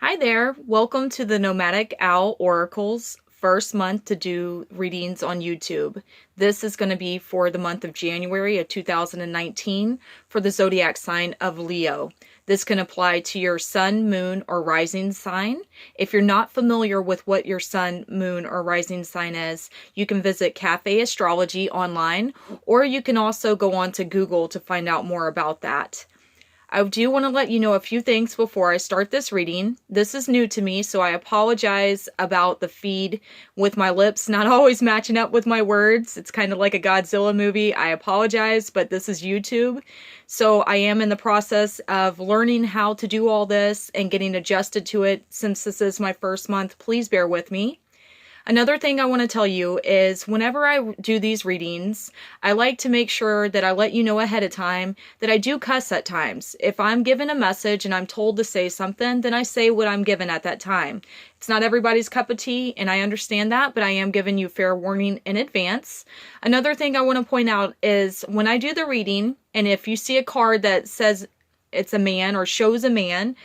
Hi there. Welcome to the Nomadic Owl Oracle's first month to do readings on YouTube. This is going to be for the month of January of 2019 for the zodiac sign of Leo. This can apply to your sun, moon, or rising sign. If you're not familiar with what your sun, moon, or rising sign is, you can visit Cafe Astrology online, or you can also go on to Google to find out more about that. I do want to let you know a few things before I start this reading. This is new to me, so I apologize about the feed with my lips not always matching up with my words. It's kind of like a Godzilla movie. I apologize, but this is YouTube. So I am in the process of learning how to do all this and getting adjusted to it since this is my first month. Please bear with me. Another thing I want to tell you is whenever I do these readings, I like to make sure that I let you know ahead of time that I do cuss at times. If I'm given a message and I'm told to say something, then I say what I'm given at that time. It's not everybody's cup of tea, and I understand that, but I am giving you fair warning in advance. Another thing I want to point out is when I do the reading, and if you see a card that says it's a man or shows a man,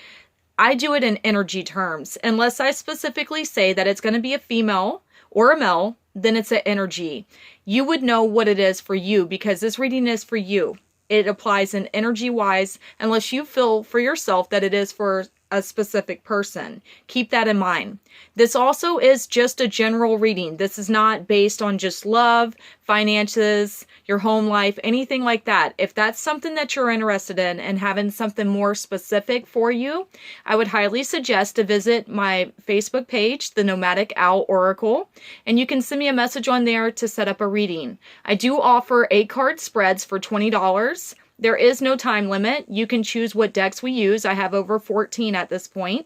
I do it in energy terms. Unless I specifically say that it's going to be a female or a male, then it's an energy. You would know what it is for you because this reading is for you. It applies in energy-wise unless you feel for yourself that it is for a specific person. Keep that in mind. This also is just a general reading. This is not based on just love, finances, your home life, anything like that. If that's something that you're interested in and having something more specific for you, I would highly suggest to visit my Facebook page, the Nomadic Owl Oracle, and you can send me a message on there to set up a reading. I do offer 8-card spreads for $20. There is no time limit. You can choose what decks we use. I have over 14 at this point.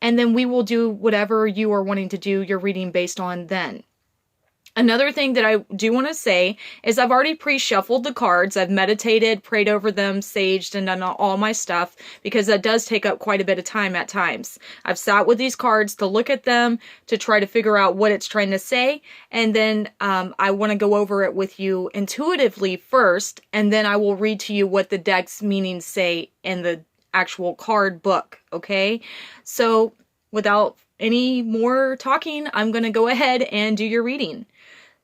And then we will do whatever you are wanting to do your reading based on then. Another thing that I do want to say is I've already pre-shuffled the cards. I've meditated, prayed over them, saged, and done all my stuff because that does take up quite a bit of time at times. I've sat with these cards to look at them, to try to figure out what it's trying to say, and then I want to go over it with you intuitively first, and then I will read to you what the deck's meanings say in the actual card book, okay? So without any more talking, I'm going to go ahead and do your reading.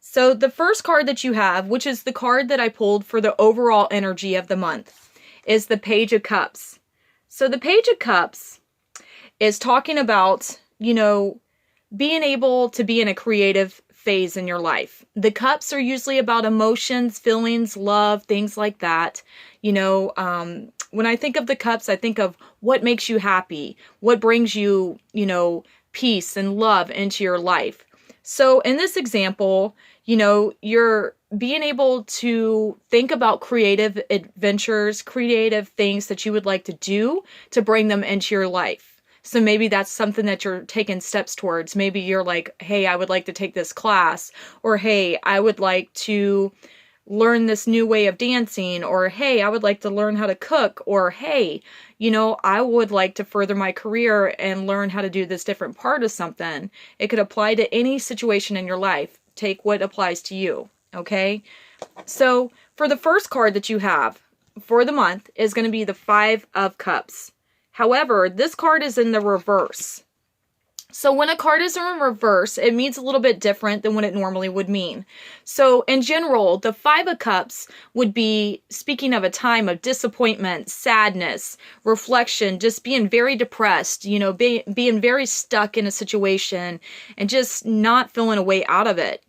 So the first card that you have, which is the card that I pulled for the overall energy of the month, is the Page of Cups. So the Page of Cups is talking about, being able to be in a creative phase in your life. The cups are usually about emotions, feelings, love, things like that. When I think of the cups, I think of what makes you happy, what brings you, peace and love into your life. So in this example, you're being able to think about creative adventures, creative things that you would like to do to bring them into your life. So maybe that's something that you're taking steps towards. Maybe you're like, hey, I would like to take this class, or hey, I would like to learn this new way of dancing, or hey, I would like to learn how to cook, or hey, I would like to further my career and learn how to do this different part of something. It could apply to any situation in your life. Take what applies to you, okay? So for the first card that you have for the month is going to be the 5 of Cups. However, this card is in the reverse. So when a card is in reverse, it means a little bit different than what it normally would mean. So in general, the 5 of Cups would be speaking of a time of disappointment, sadness, reflection, just being very depressed, being very stuck in a situation and just not feeling a way out of it.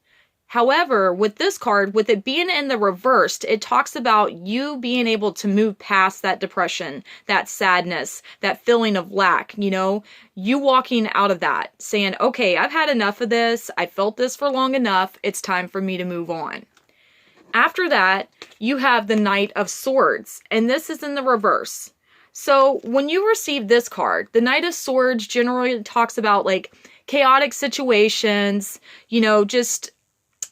However, with this card, with it being in the reversed, it talks about you being able to move past that depression, that sadness, that feeling of lack, you walking out of that, saying, okay, I've had enough of this. I felt this for long enough. It's time for me to move on. After that, you have the Knight of Swords, and this is in the reverse. So when you receive this card, the Knight of Swords generally talks about like chaotic situations, just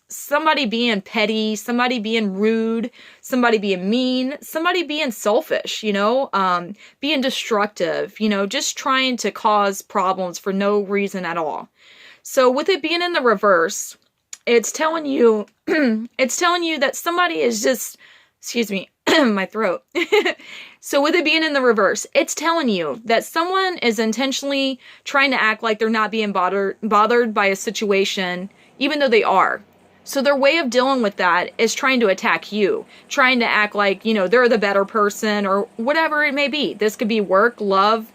somebody being petty, somebody being rude, somebody being mean, somebody being selfish, being destructive, just trying to cause problems for no reason at all. So with it being in the reverse, it's telling you, that somebody is just, my throat. So with it being in the reverse, it's telling you that someone is intentionally trying to act like they're not being bothered by a situation, even though they are. So their way of dealing with that is trying to attack you, trying to act like, you know, they're the better person or whatever it may be. This could be work, love,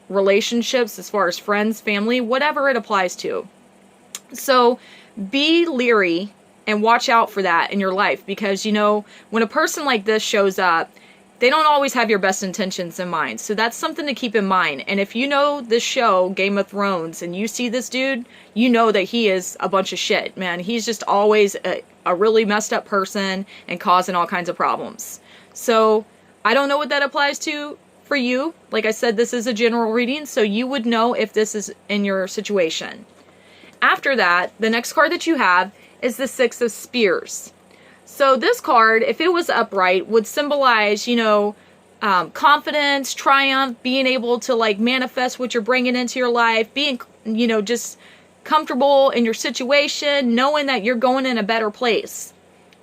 relationships, as far as friends, family, whatever it applies to. So be leery and watch out for that in your life, because, you know, when a person like this shows up, they don't always have your best intentions in mind. So that's something to keep in mind. And if you know this show, Game of Thrones, and you see this dude, you know that he is a bunch of shit, man. He's just always a really messed up person and causing all kinds of problems. So I don't know what that applies to for you. Like I said, this is a general reading, so you would know if this is in your situation. After that, the next card that you have is the Six of Spears. So this card, if it was upright, would symbolize, you know, confidence, triumph, being able to like manifest what you're bringing into your life, being, you know, just comfortable in your situation, knowing that you're going in a better place.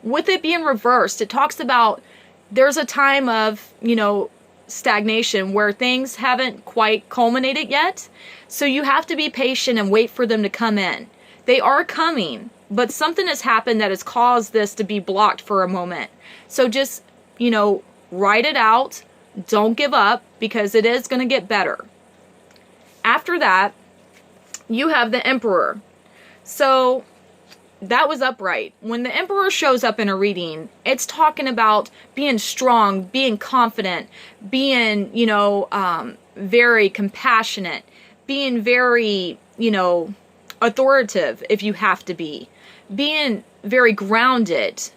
With it being reversed, it talks about there's a time of, you know, stagnation where things haven't quite culminated yet. So you have to be patient and wait for them to come in. They are coming, but something has happened that has caused this to be blocked for a moment. So just, you know, write it out. Don't give up, because it is going to get better. After that, you have the Emperor. So that was upright. When the Emperor shows up in a reading, it's talking about being strong, being confident, being, you know, very compassionate, being very, you know, authoritative if you have to be, being very grounded,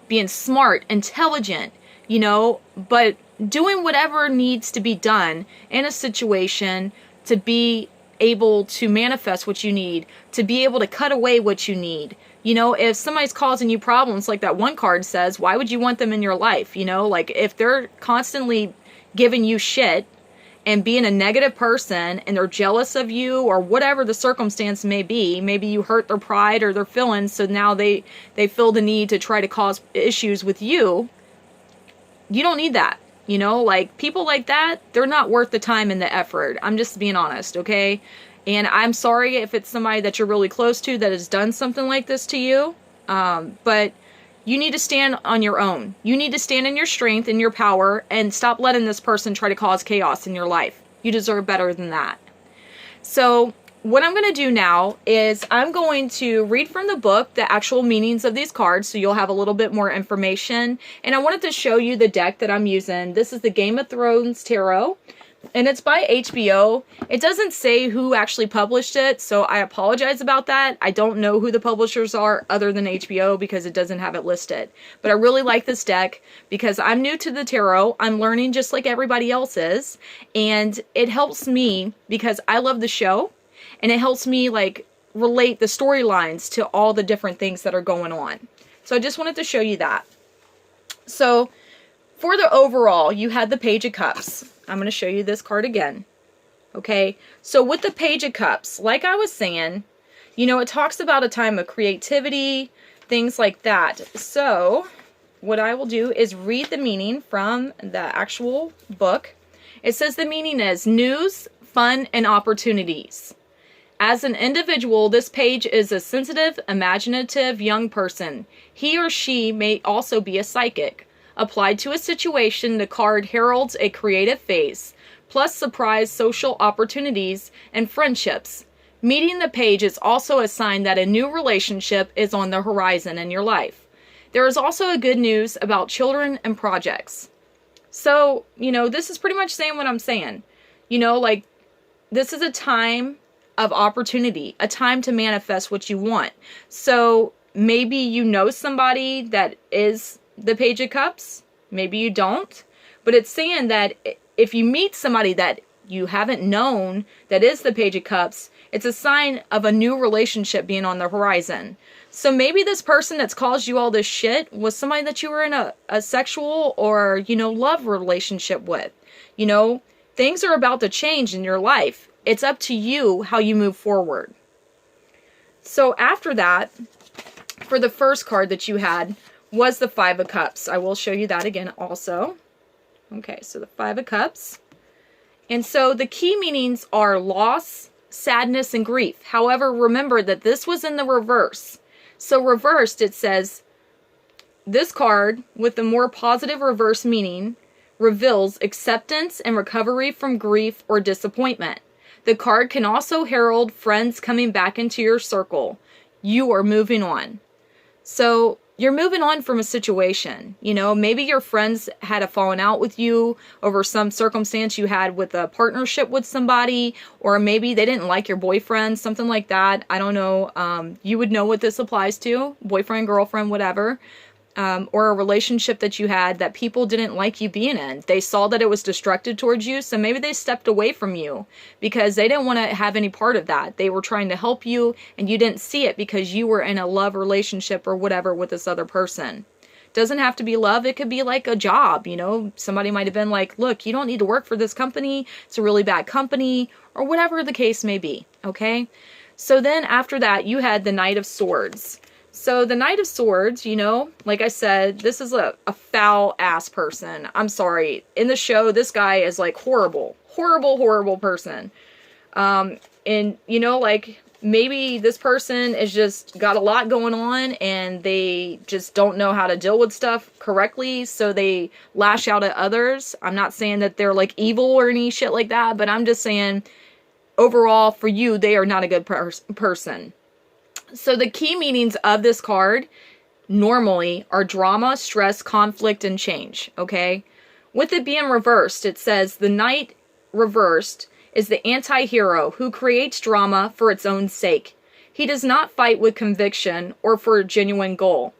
being smart, intelligent, you know, but doing whatever needs to be done in a situation to be able to manifest what you need, to be able to cut away what you need. You know, if somebody's causing you problems, like that one card says, why would you want them in your life? You know, like if they're constantly giving you shit and being a negative person and they're jealous of you or whatever the circumstance may be, maybe you hurt their pride or their feelings, so now they feel the need to try to cause issues with you. You don't need that. You know, like people like that, they're not worth the time and the effort. I'm just being honest, okay? And I'm sorry if it's somebody that you're really close to that has done something like this to you, but you need to stand on your own. You need to stand in your strength and your power and stop letting this person try to cause chaos in your life. You deserve better than that. So what I'm going to do now is I'm going to read from the book the actual meanings of these cards, so you'll have a little bit more information. And I wanted to show you the deck that I'm using. This is the Game of Thrones Tarot, and it's by HBO. It doesn't say who actually published it, so I apologize about that. I don't know who the publishers are other than HBO because it doesn't have it listed. But I really like this deck because I'm new to the tarot. I'm learning just like everybody else is, and it helps me because I love the show. And it helps me like relate the storylines to all the different things that are going on. So I just wanted to show you that. So for the overall, you had the Page of Cups. I'm going to show you this card again. Okay. So with the Page of Cups, like I was saying, you know, it talks about a time of creativity, things like that. So what I will do is read the meaning from the actual book. It says the meaning is news, fun, and opportunities. As an individual, this page is a sensitive, imaginative young person. He or she may also be a psychic. Applied to a situation, the card heralds a creative phase, plus surprise social opportunities and friendships. Meeting the page is also a sign that a new relationship is on the horizon in your life. There is also a good news about children and projects. So, you know, this is pretty much saying what I'm saying. You know, like, this is a time of opportunity, a time to manifest what you want. So maybe you know somebody that is the Page of Cups, maybe you don't, but it's saying that if you meet somebody that you haven't known that is the Page of Cups, it's a sign of a new relationship being on the horizon. So maybe this person that's caused you all this shit was somebody that you were in a sexual or, you know, love relationship with. You know, things are about to change in your life. It's up to you how you move forward. So after that, for the first card that you had, was the Five of Cups. I will show you that again also. Okay, so the Five of Cups. And so the key meanings are loss, sadness, and grief. However, remember that this was in the reverse. So reversed, it says, this card with the more positive reverse meaning reveals acceptance and recovery from grief or disappointment. The card can also herald friends coming back into your circle. You are moving on. So you're moving on from a situation. You know, maybe your friends had a falling out with you over some circumstance you had with a partnership with somebody, or maybe they didn't like your boyfriend, something like that. I don't know. You would know what this applies to, boyfriend, girlfriend, whatever. Or a relationship that you had that people didn't like you being in. They saw that it was destructive towards you, so maybe they stepped away from you because they didn't want to have any part of that. They were trying to help you, and you didn't see it because you were in a love relationship or whatever with this other person. Doesn't have to be love. It could be like a job, you know. Somebody might have been like, look, you don't need to work for this company. It's a really bad company, or whatever the case may be, okay? So then after that, you had the Knight of Swords. So the Knight of Swords, you know, like I said, this is a foul-ass person. I'm sorry. In the show, this guy is like horrible. Horrible, horrible person. And, you know, like, maybe this person is just got a lot going on and they just don't know how to deal with stuff correctly, so they lash out at others. I'm not saying that they're, like, evil or any shit like that, but I'm just saying, overall, for you, they are not a good person. So the key meanings of this card normally are drama, stress, conflict, and change, okay? With it being reversed, it says the Knight reversed is the anti-hero who creates drama for its own sake. He does not fight with conviction or for a genuine goal.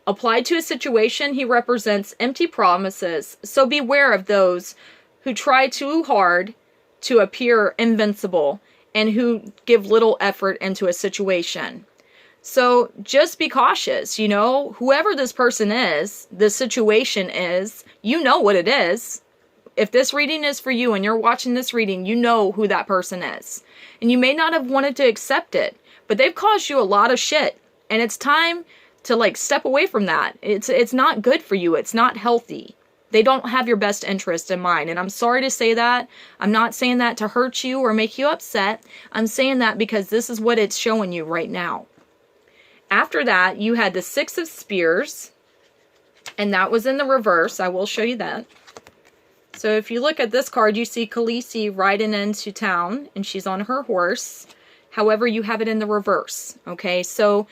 Applied to a situation, he represents empty promises, so beware of those who try too hard to appear invincible and who give little effort into a situation. So just be cautious, you know, whoever this person is, this situation is, you know what it is. If this reading is for you and you're watching this reading, you know who that person is. And you may not have wanted to accept it, but they've caused you a lot of shit. And it's time to, like, step away from that. It's not good for you. It's not healthy. They don't have your best interest in mind. And I'm sorry to say that. I'm not saying that to hurt you or make you upset. I'm saying that because this is what it's showing you right now. After that, you had the Six of Spears, and that was in the reverse. I will show you that. So if you look at this card, you see Khaleesi riding into town, and she's on her horse. However, you have it in the reverse, okay? So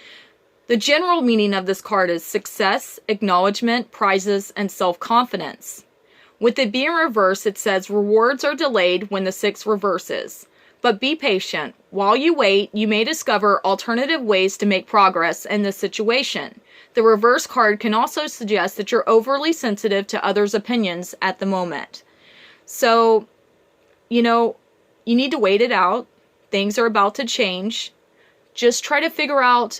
the general meaning of this card is success, acknowledgement, prizes, and self-confidence. With it being reversed, it says rewards are delayed when the six reverses. But be patient. While you wait, you may discover alternative ways to make progress in this situation. The reverse card can also suggest that you're overly sensitive to others' opinions at the moment. So, you know, you need to wait it out. Things are about to change. Just try to figure out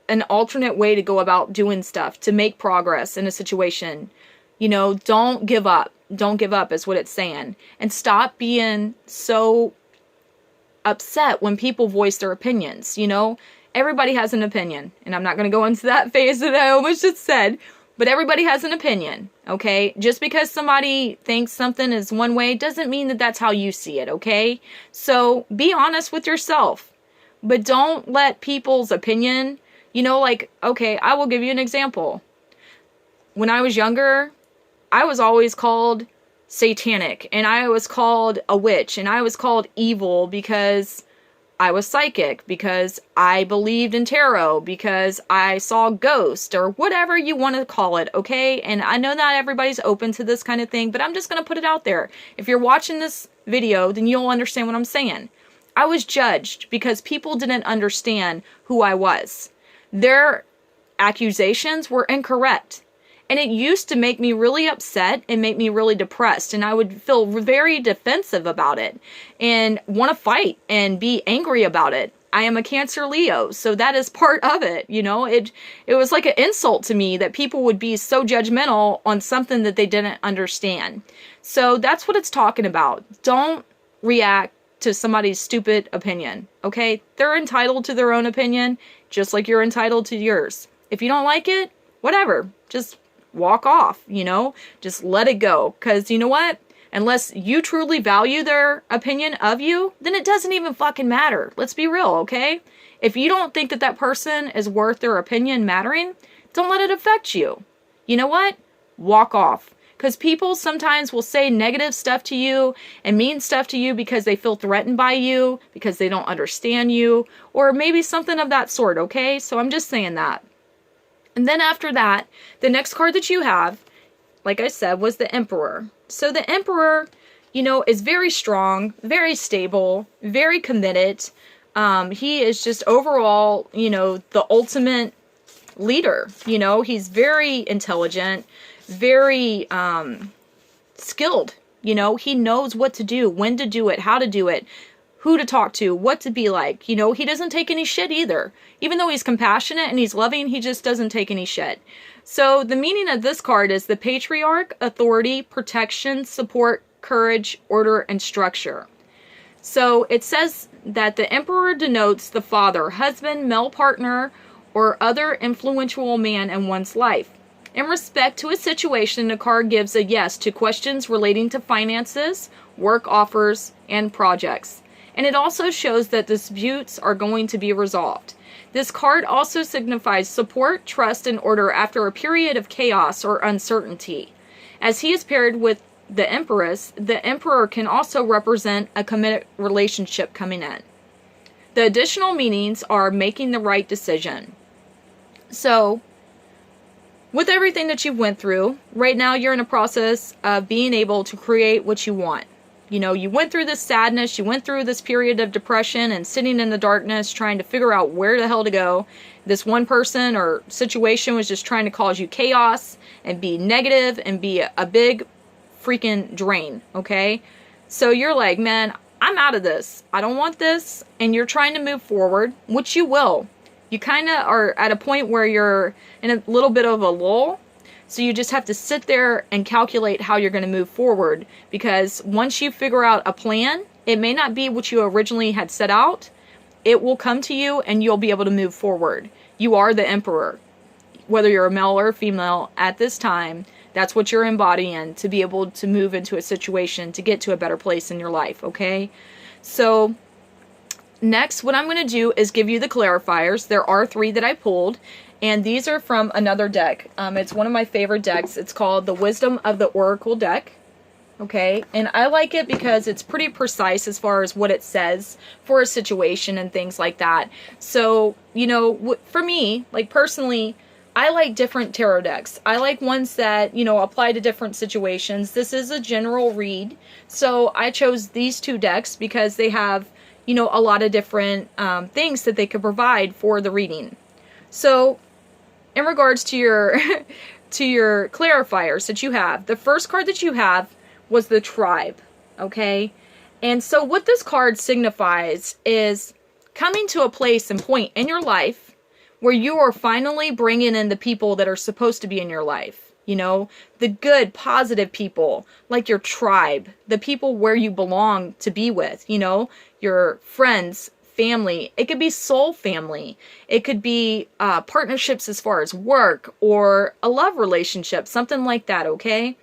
an alternate way to go about doing stuff to make progress in a situation. You know, don't give up. Don't give up is what it's saying. And stop being so upset when people voice their opinions. You know, everybody has an opinion, and I'm not going to go into that phase that I almost just said, but everybody has an opinion, okay? Just because somebody thinks something is one way doesn't mean that that's how you see it, okay? So be honest with yourself, but don't let people's opinion, you know, like, okay, I will give you an example. When I was younger, I was always called satanic, and I was called a witch, and I was called evil because I was psychic, because I believed in tarot, because I saw ghosts, or whatever you want to call it, okay? And I know not everybody's open to this kind of thing, but I'm just going to put it out there. If you're watching this video, then you'll understand what I'm saying. I was judged because people didn't understand who I was. Their accusations were incorrect. And it used to make me really upset and make me really depressed. And I would feel very defensive about it and want to fight and be angry about it. I am a Cancer Leo, so that is part of it. You know, it was like an insult to me that people would be so judgmental on something that they didn't understand. So that's what it's talking about. Don't react to somebody's stupid opinion, okay? They're entitled to their own opinion, just like you're entitled to yours. If you don't like it, whatever. Just walk off, just let it go. Because you know what? Unless you truly value their opinion of you, then it doesn't even fucking matter. Let's be real, okay? If you don't think that that person is worth their opinion mattering, don't let it affect you. You know what? Walk off. Because people sometimes will say negative stuff to you and mean stuff to you because they feel threatened by you, because they don't understand you, or maybe something of that sort, okay? So I'm just saying that. And then after that, the next card that you have, like I said, was the Emperor. So the Emperor, is very strong, very stable, very committed. He is just overall, the ultimate leader. He's very intelligent, very skilled. He knows what to do, when to do it, how to do it, who to talk to, what to be like. He doesn't take any shit either. Even though he's compassionate and he's loving, he just doesn't take any shit. So the meaning of this card is the Patriarch, authority, protection, support, courage, order, and structure. So it says that the Emperor denotes the father, husband, male partner, or other influential man in one's life. In respect to a situation, the card gives a yes to questions relating to finances, work offers, and projects. And it also shows that disputes are going to be resolved. This card also signifies support, trust, and order after a period of chaos or uncertainty. As he is paired with the Empress, the Emperor can also represent a committed relationship coming in. The additional meanings are making the right decision. So, with everything that you've went through, right now you're in a process of being able to create what you want. You went through this sadness, you went through this period of depression and sitting in the darkness trying to figure out where the hell to go. This one person or situation was just trying to cause you chaos and be negative and be a big freaking drain, okay? So you're like, man, I'm out of this. I don't want this. And you're trying to move forward, which you will. You kind of are at a point where you're in a little bit of a lull. So you just have to sit there and calculate how you're going to move forward. Because once you figure out a plan, it may not be what you originally had set out. It will come to you and you'll be able to move forward. You are the Emperor. Whether you're a male or a female at this time, that's what you're embodying to be able to move into a situation to get to a better place in your life, okay? So next, what I'm going to do is give you the clarifiers. There are 3 that I pulled. And these are from another deck. It's one of my favorite decks. It's called the Wisdom of the Oracle deck. Okay, and I like it because it's pretty precise as far as what it says for a situation and things like that. So, for me, like personally, I like different tarot decks. I like ones that, apply to different situations. This is a general read. So I chose these 2 decks because they have, a lot of different things that they could provide for the reading. So in regards to your to your clarifiers that you have, the first card that you have was the Tribe, okay? And so what this card signifies is coming to a place and point in your life where you are finally bringing in the people that are supposed to be in your life. The good, positive people, like your tribe, the people where you belong to be with, your friends, family. It could be soul family. It could be partnerships as far as work or a love relationship, something like that, okay?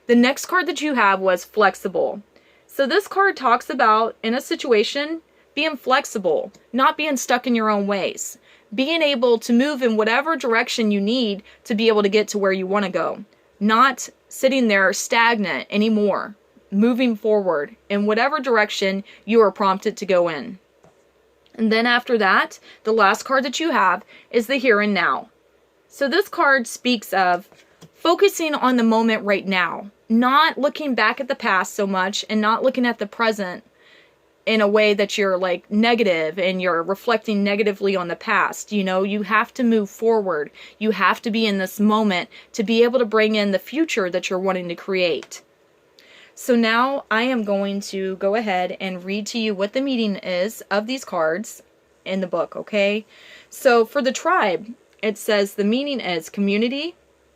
The next card that you have was Flexible. So this card talks about, in a situation, being flexible, not being stuck in your own ways, being able to move in whatever direction you need to be able to get to where you want to go, not sitting there stagnant anymore, moving forward in whatever direction you are prompted to go in. And then after that, the last card that you have is the Here and Now. So this card speaks of focusing on the moment right now, not looking back at the past so much and not looking at the present in a way that you're like negative and you're reflecting negatively on the past. You have to move forward. You have to be in this moment to be able to bring in the future that you're wanting to create. So now I am going to go ahead and read to you what the meaning is of these cards in the book, okay? So for the Tribe, it says the meaning is community,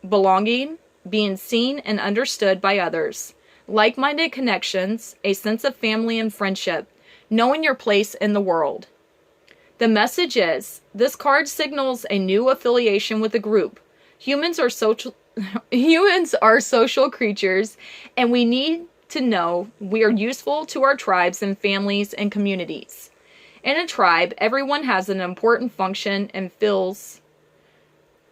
belonging, being seen and understood by others, like-minded connections, a sense of family and friendship, knowing your place in the world. The message is, this card signals a new affiliation with a group, Humans are social humans are social creatures, and we need to know we are useful to our tribes and families and communities. In a tribe, everyone has an important function and feels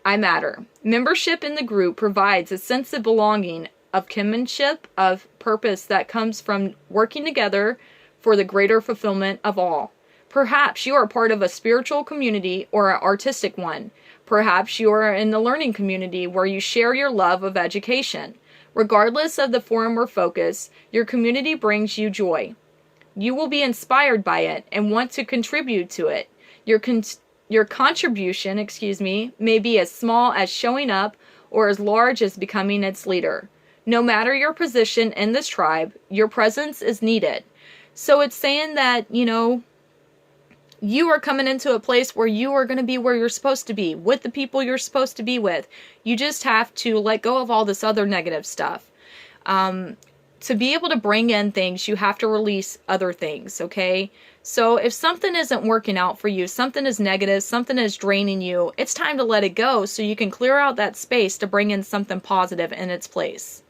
I matter. Membership in the group provides a sense of belonging, of kinship, of purpose that comes from working together for the greater fulfillment of all. Perhaps you are part of a spiritual community or an artistic one. Perhaps you are in the learning community where you share your love of education. Regardless of the form or focus, your community brings you joy. You will be inspired by it and want to contribute to it. Your contribution, may be as small as showing up or as large as becoming its leader. No matter your position in this tribe, your presence is needed. So it's saying that, you are coming into a place where you are going to be where you're supposed to be, with the people you're supposed to be with. You just have to let go of all this other negative stuff. To be able to bring in things, you have to release other things, okay? So if something isn't working out for you, something is negative, something is draining you, it's time to let it go so you can clear out that space to bring in something positive in its place.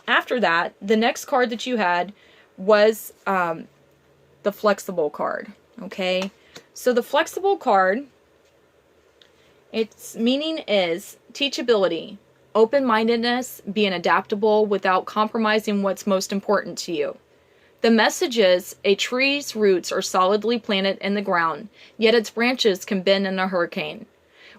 After that, the next card that you had was the flexible card, okay? So the flexible card, its meaning is teachability, open-mindedness, being adaptable without compromising what's most important to you. The message is a tree's roots are solidly planted in the ground, yet its branches can bend in a hurricane.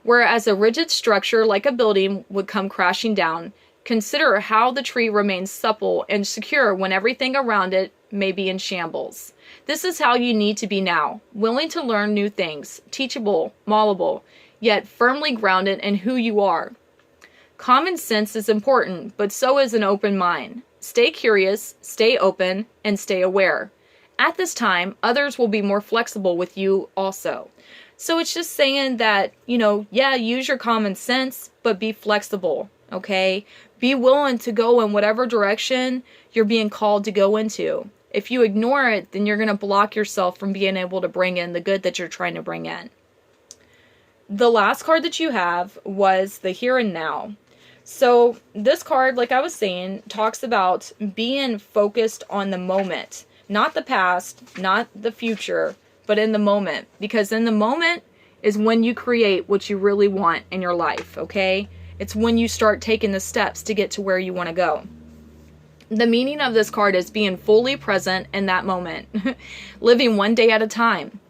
Whereas a rigid structure like a building would come crashing down, consider how the tree remains supple and secure when everything around it may be in shambles. This is how you need to be now, willing to learn new things, teachable, malleable, yet firmly grounded in who you are. Common sense is important, but so is an open mind. Stay curious, stay open, and stay aware. At this time, others will be more flexible with you also. So it's just saying that, use your common sense, but be flexible, okay? Be willing to go in whatever direction you're being called to go into. If you ignore it, then you're going to block yourself from being able to bring in the good that you're trying to bring in. The last card that you have was the here and now. So this card, like I was saying, talks about being focused on the moment, not the past, not the future, but in the moment. Because in the moment is when you create what you really want in your life, okay? It's when you start taking the steps to get to where you want to go. The meaning of this card is being fully present in that moment, living one day at a time.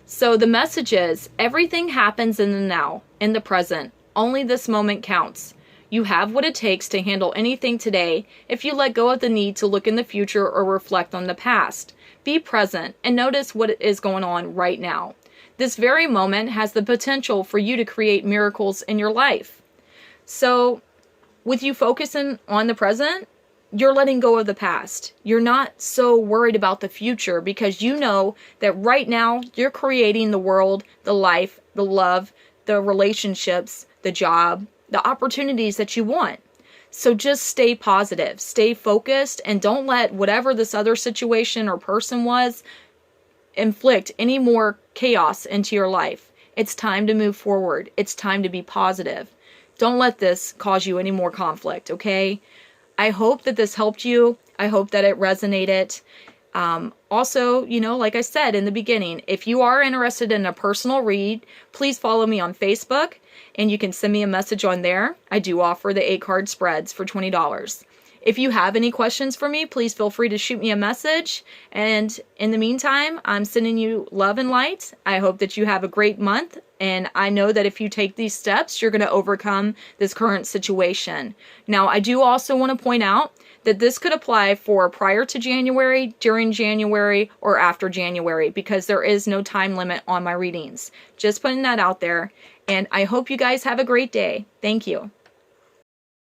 So the message is everything happens in the now, in the present. Only this moment counts. You have what it takes to handle anything today if you let go of the need to look in the future or reflect on the past. Be present and notice what is going on right now. This very moment has the potential for you to create miracles in your life. So, with you focusing on the present, you're letting go of the past. You're not so worried about the future because you know that right now you're creating the world, the life, the love, the relationships, the job, the opportunities that you want. So just stay positive, stay focused, and don't let whatever this other situation or person was inflict any more chaos into your life. It's time to move forward. It's time to be positive. Don't let this cause you any more conflict, okay? I hope that this helped you. I hope that it resonated. Also, like I said in the beginning, if you are interested in a personal read, please follow me on Facebook and you can send me a message on there. I do offer the 8-card spreads for $20. If you have any questions for me, please feel free to shoot me a message. And in the meantime, I'm sending you love and light. I hope that you have a great month. And I know that if you take these steps, you're going to overcome this current situation. Now, I do also want to point out that this could apply for prior to January, during January, or after January, because there is no time limit on my readings. Just putting that out there. And I hope you guys have a great day. Thank you.